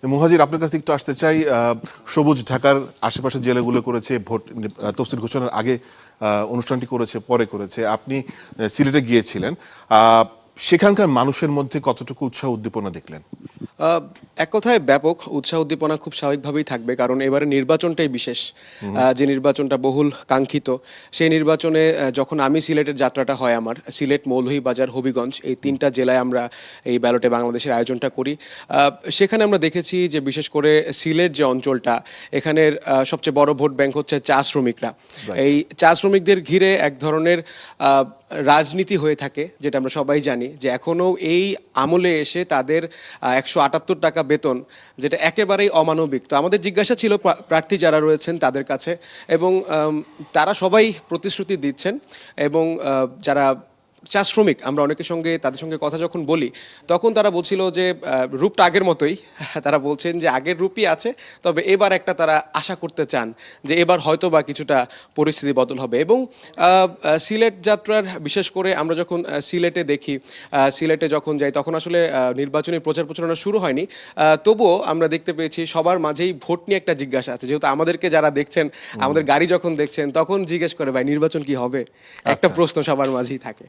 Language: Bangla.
মুহাজির, আপনার কাছে একটু আসতে চাই। সবুজ ঢাকার আশেপাশে জেলাগুলো করেছে ভোট, তফসিল ঘোষণার আগে অনুষ্ঠানটি করেছে, পরে করেছে। আপনি সিলেটে গিয়েছিলেন, সেখানকার মানুষের মধ্যে কতটুকু উৎসাহ উদ্দীপনা দেখলেন? এক কথায় ব্যাপক উৎসাহ উদ্দীপনা খুব স্বাভাবিকভাবেই থাকবে, কারণ এবারে নির্বাচনটাই বিশেষ। যে নির্বাচনটা বহুল কাঙ্ক্ষিত, সেই নির্বাচনে যখন আমি সিলেটের যাত্রাটা হয়, আমার সিলেট, মৌলভীবাজার, হবিগঞ্জ এই তিনটা জেলায় আমরা এই ব্যালটে বাংলাদেশের আয়োজনটা করি। সেখানে আমরা দেখেছি যে বিশেষ করে সিলেট যে অঞ্চলটা, এখানের সবচেয়ে বড় ভোট ব্যাংক হচ্ছে চা শ্রমিকরা। এই চা শ্রমিকদের ঘিরে এক ধরনের রাজনীতি হয়ে থাকে, যেটা আমরা সবাই জানি, যে এখনও এই আমলে এসে তাদের 178 টাকা বেতন, যেটা একেবারেই অমানবিক। তো আমাদের জিজ্ঞাসা ছিল প্রার্থী যারা রয়েছেন তাদের কাছে, এবং তারা সবাই প্রতিশ্রুতি দিচ্ছেন, এবং যারা চা শ্রমিক, আমরা অনেকের সঙ্গে তাদের সঙ্গে কথা যখন বলি, তখন তারা বলছিল যে রূপটা আগের মতোই। তারা বলছেন যে আগের রূপই আছে, তবে এবার একটা তারা আশা করতে চান যে এবার হয়তো বা কিছুটা পরিস্থিতি বদল হবে। এবং সিলেট যাত্রার বিশেষ করে আমরা যখন সিলেটে দেখি, সিলেটে যখন যাই, তখন আসলে নির্বাচনী প্রচার প্রচারণা শুরু হয়নি, তবুও আমরা দেখতে পেয়েছি সবার মাঝেই ভোট নিয়ে একটা জিজ্ঞাসা আছে। যেহেতু আমাদেরকে যারা দেখছেন, আমাদের গাড়ি যখন দেখছেন, তখন জিজ্ঞেস করে, ভাই নির্বাচন কি হবে, একটা প্রশ্ন সবার মাঝেই থাকে।